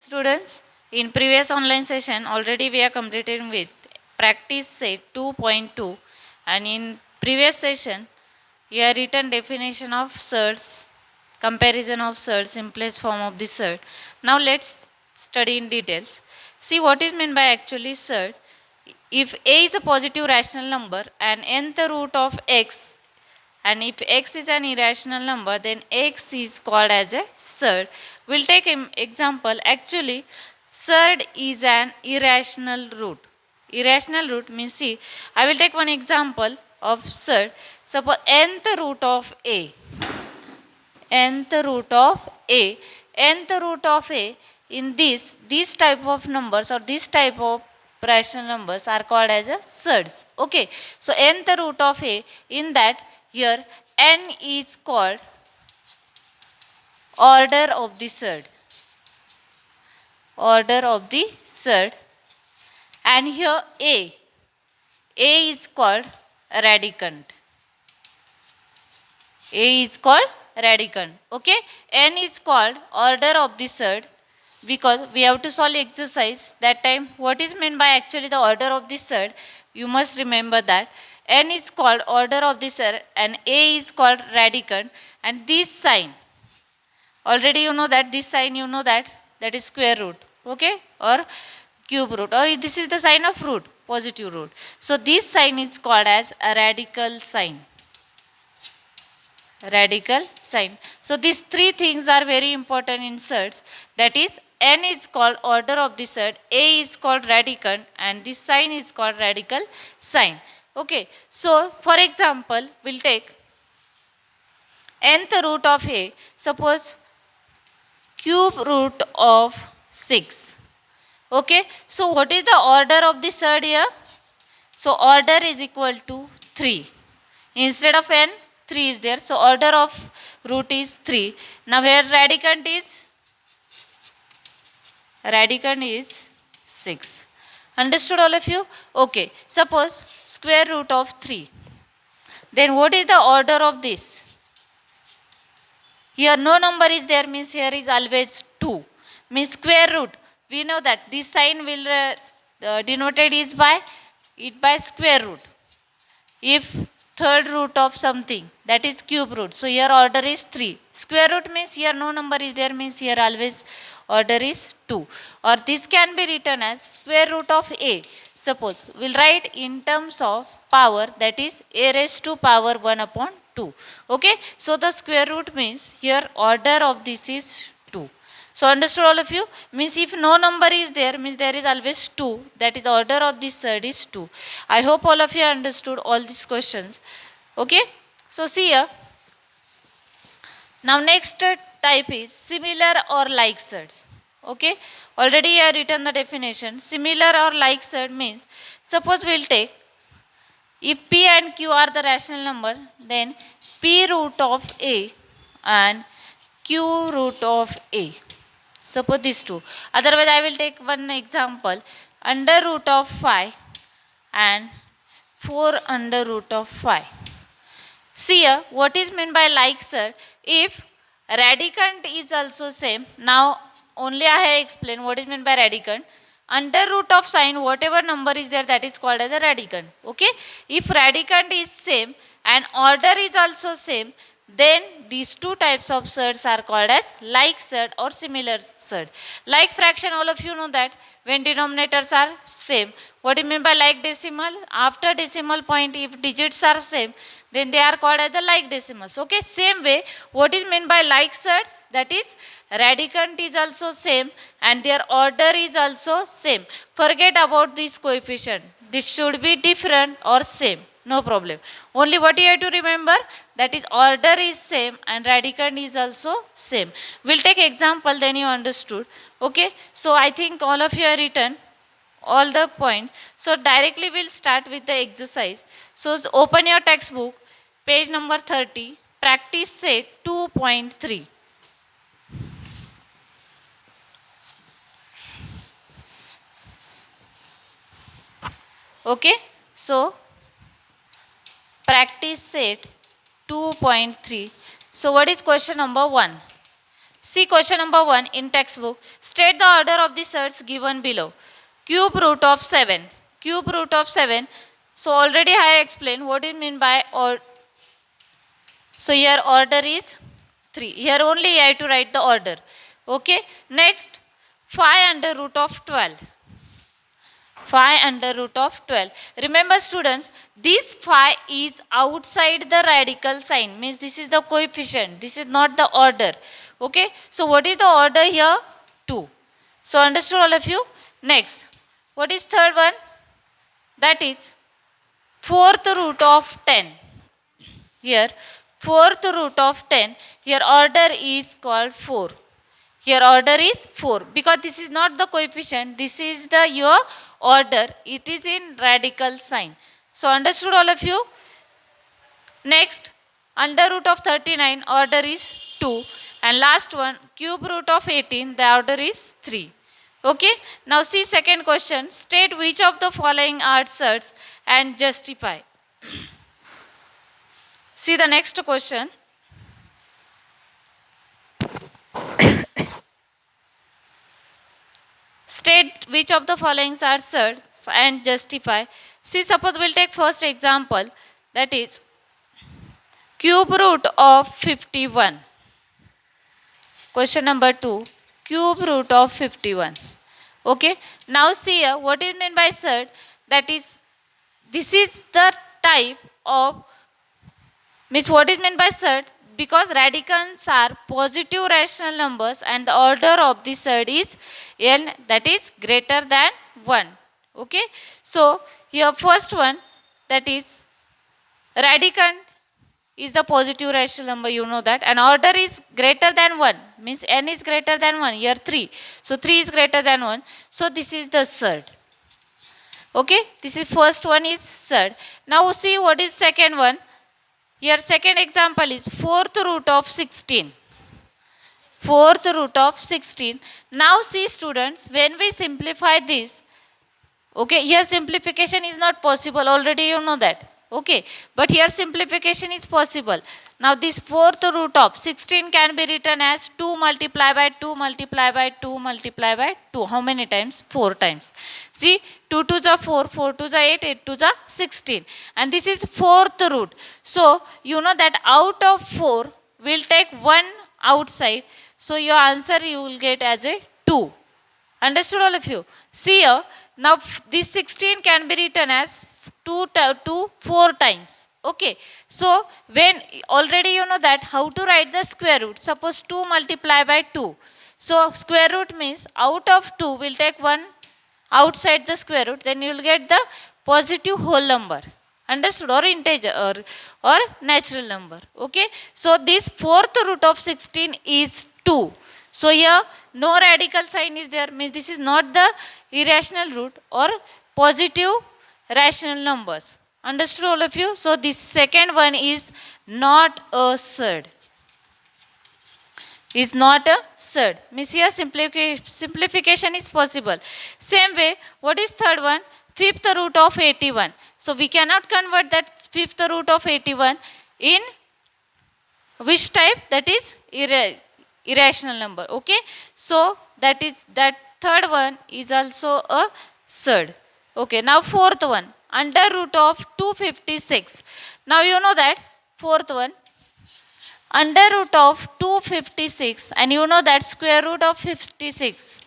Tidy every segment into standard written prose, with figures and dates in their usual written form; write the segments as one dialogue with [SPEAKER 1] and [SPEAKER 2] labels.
[SPEAKER 1] Students, in previous online session already we are completed with practice set 2.2, and in previous session you have written definition of surds, comparison of surd, simplest form of the surd. Now let's study in details. See what is meant by actually surd. If a is a positive rational number and nth root of x, and if x is an irrational number, then x is called as a surd. We'll take an example. Actually, surd is an irrational root. Irrational root means, see, I will take one example of surd. Suppose nth root of a. Nth root of a. Nth root of a, in these type of numbers or this type of rational numbers are called as a surds. Okay. So nth root of a, in that here n is called order of the surd. Order of the surd. And here a is called radicand. A is called radicand. Okay. N is called order of the surd, because we have to solve exercise. That time what is meant by actually the order of the surd, you must remember that n is called order of the surd and a is called radicand, and this sign already you know that, this sign you know that, that is square root, okay, or cube root, or this is the sign of root, positive root. So this sign is called as a radical sign. Radical sign. So these three things are very important in surds. That is, n is called order of the surd, a is called radicand, and this sign is called radical sign. Okay. So for example, we'll take nth root of a. Suppose cube root of 6. Okay. So what is the order of the surd here? So order is equal to 3. Instead of n, 3 is there. So order of root is 3. Now here radicand is 6. Understood all of you? Okay. Suppose square root of 3. Then what is the order of this? Here no number is there, means here is always 2. Means square root. We know that this sign will denoted is by square root. If third root of something, that is cube root. So here order is 3. Square root means here no number is there, means here always order is 2. Or this can be written as square root of a. Suppose we'll write in terms of power, that is a raised to power 1 upon 2. Okay. So the square root means here order of this is 2. So understood all of you? Means if no number is there, means there is always 2. That is order of this surd is 2. I hope all of you understood all these questions. Okay. So see here. Now next type is similar or like surds. Okay. Already I have written the definition. Similar or like surd means, suppose we'll take, if p and q are the rational number, then p root of a and q root of a. Suppose these two. Otherwise, I will take one example. Under root of 5 and 4 under root of 5. See here, what is meant by like surd? If radicand is also same. Now, only I have explained what is meant by radicand. Under root of sign, whatever number is there, that is called as a radicand. Okay? If radicand is same and order is also same, then these two types of surds are called as like surd or similar surd. Like fraction, all of you know that when denominators are same. What do you mean by like decimal? After decimal point, if digits are same, then they are called as the like decimals. Okay, same way, what is meant by like surds? That is, radicand is also same and their order is also same. Forget about this coefficient. This should be different or same. No problem. Only what you have to remember, that is order is same and radicand is also same. We'll take example, then you understood. Okay. So I think all of you have written all the point. So directly we'll start with the exercise. So open your textbook, page number 30, practice set 2.3. Okay. So practice set 2.3. So what is question number 1? See question number 1 in textbook. State the order of the surds given below. Cube root of 7. Cube root of 7. So already I explained what it mean by or. So here order is 3. Here only I have to write the order. Okay. Next 5 under root of 12. 5 under root of 12. Remember students, this 5 is outside the radical sign. Means this is the coefficient. This is not the order. Okay. So what is the order here? 2. So understood all of you? Next. What is third one? That is fourth root of 10. Here fourth root of 10. Here order is called 4. Here order is 4 because this is not the coefficient. This is the your order. It is in radical sign. So understood all of you? Next, under root of 39 order is 2 and last one cube root of 18 the order is 3. Okay. Now see second question. State which of the following are surds and justify. See the next question. State which of the following are surds and justify. See, suppose we'll take first example, that is cube root of 51. Question number 2, cube root of 51. Okay. Now see here, what is meant by surd? That is, this is the type of, means what is meant by surd? Because radicands are positive rational numbers and the order of the surd is n, that is greater than 1. Okay. So here first one, that is radicand is the positive rational number, you know that, and order is greater than 1, means n is greater than 1, here 3. So 3 is greater than 1. So this is the surd. Okay. This is first one is surd. Now see what is second one. Here second example is fourth root of 16. Fourth root of 16. Now see students, when we simplify this, okay, here simplification is not possible, already you know that. Okay, but here simplification is possible. Now this fourth root of 16 can be written as 2 multiplied by 2 multiplied by 2 multiplied by 2. How many times? 4 times. See, 2 to the 4, 4 to the 8, 8 to the 16. And this is fourth root. So, you know that out of 4, we'll take 1 outside. So, your answer you will get as a 2. Understood all of you? See here, now this 16 can be written as 2 4 times. Okay. So when already you know that how to write the square root. Suppose 2 multiplied by 2. So square root means out of 2 we'll take 1 outside the square root. Then you will get the positive whole number. Understood? Or integer or natural number. Okay. So this fourth root of 16 is 2. So here no radical sign is there, means this is not the irrational root or positive rational numbers. Understood all of you? So this second one is not a surd. Is not a surd. Means here simplification is possible. Same way, what is third one? Fifth root of 81. So we cannot convert that fifth root of 81 in which type? That is irrational number. Okay. So that is that third one is also a surd. Okay. Now fourth one, under root of 256. Now you know that fourth one, under root of 256, and you know that square root of 56,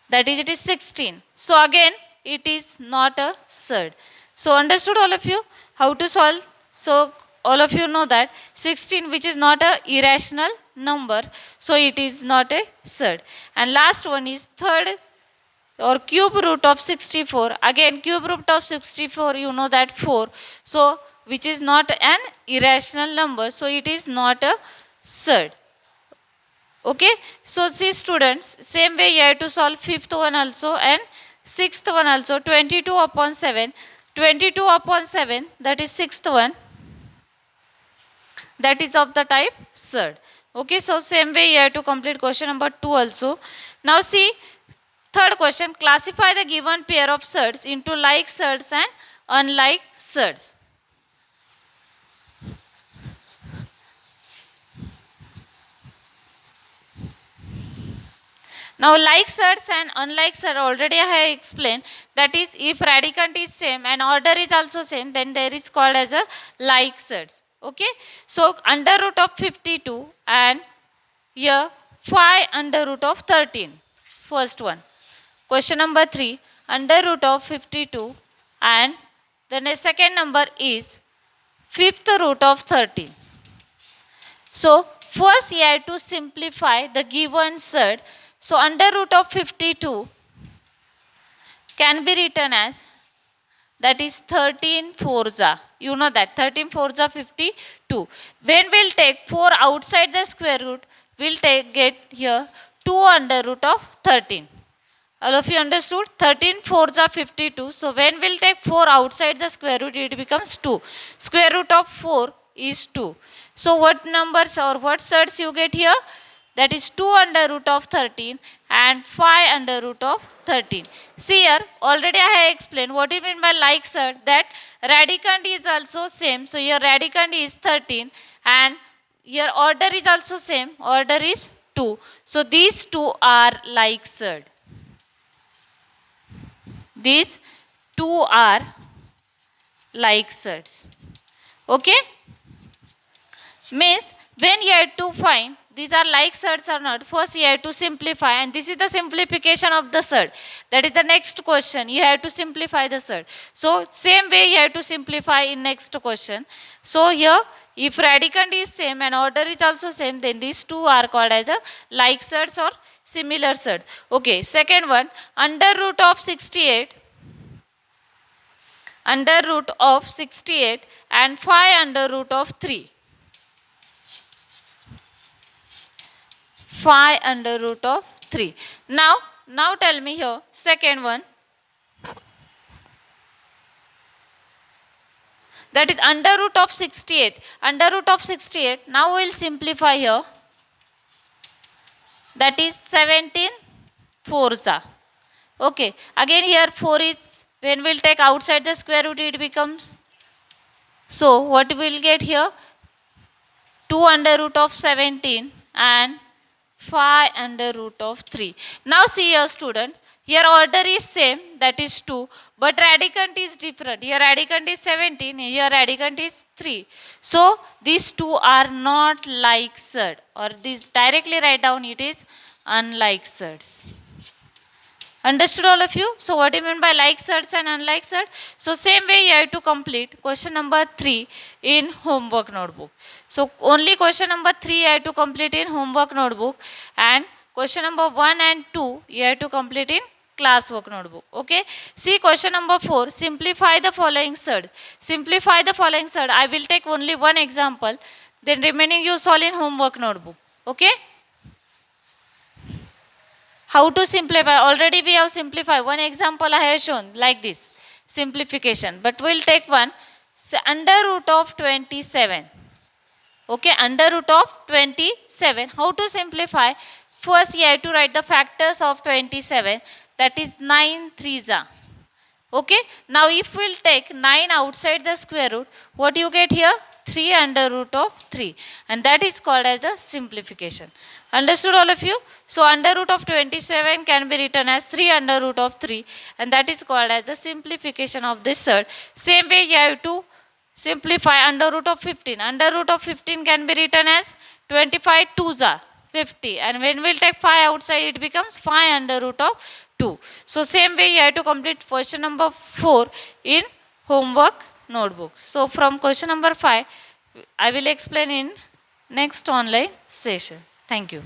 [SPEAKER 1] that is it is 16. So again it is not a surd. So understood all of you how to solve? So all of you know that 16, which is not a irrational number, so it is not a surd. And last one is third or cube root of 64. Again cube root of 64, you know that 4. So which is not an irrational number, so it is not a surd. Okay. So see students, same way you have to solve fifth one also and sixth one also. 22 upon 7. 22 upon 7, that is sixth one, that is of the type surd. Okay. So same way you have to complete question number 2 also. Now see third question, classify the given pair of surds into like surds and unlike surds. Now like surds and unlike surd already I have explained, that is if radicand is same and order is also same, then there is called as a like surds. Okay. So under root of 52 and here 5 under root of 13. First one. Question number 3, under root of 52 and the second number is fifth root of 13. So first you have to simplify the given surd. So under root of 52 can be written as, that is 13 fours are. You know that 13 fours are 52. When we'll take 4 outside the square root, we'll get here 2 under root of 13. All of you understood? 13 fours are 52. So when we'll take 4 outside the square root, it becomes 2. Square root of 4 is 2. So what numbers or what surds you get here? That is 2 under root of 13 and 5 under root of 13. See here, already I have explained what you mean by like surd, that radicand is also same. So your radicand is 13 and your order is also same. Order is 2. So these two are like surd. These two are like surds. Okay? Means when you have to find these are like surds or not, first you have to simplify, and this is the simplification of the surd. That is the next question. You have to simplify the surd. So same way you have to simplify in next question. So here if radicand is same and order is also same, then these two are called as the like surds or similar surd. Okay, second one, under root of 68 and 5 under root of 3. 5 under root of 3. Now tell me here, second one, that is under root of 68. Under root of 68, now we will simplify here. That is 17 fours are. Okay, again here 4 is, when we will take outside the square root, it becomes, so what we will get here? 2 under root of 17 and 5 under root of 3. Now see here students, here order is same, that is 2, but radicand is different. Here radicand is 17, here radicand is 3. So these two are not like surd, or this directly write down, it is unlike surds. Understood all of you? So what do you mean by like surds and unlike surd? So same way you have to complete question number 3 in homework notebook. So only question number 3 you have to complete in homework notebook, and question number 1 and 2 you have to complete in classwork notebook. Okay. See question number 4, simplify the following surd. Simplify the following surd. I will take only one example, then remaining you solve in homework notebook. Okay. How to simplify? Already we have simplified. One example I have shown like this. Simplification. But we'll take one. So under root of 27. Okay, under root of 27. How to simplify? First you have to write the factors of 27. That is 9 threes are. Okay. Now if we'll take 9 outside the square root, what you get here? 3 under root of 3. And that is called as the simplification. Understood all of you? So under root of 27 can be written as 3 under root of 3. And that is called as the simplification of this surd. Same way you have to simplify under root of 15. Under root of 15 can be written as 25 twos are 50. And when we'll take 5 outside, it becomes 5 under root of 2. So same way you have to complete question number 4 in homework notebook. So from question number 5, I will explain in next online session. Thank you.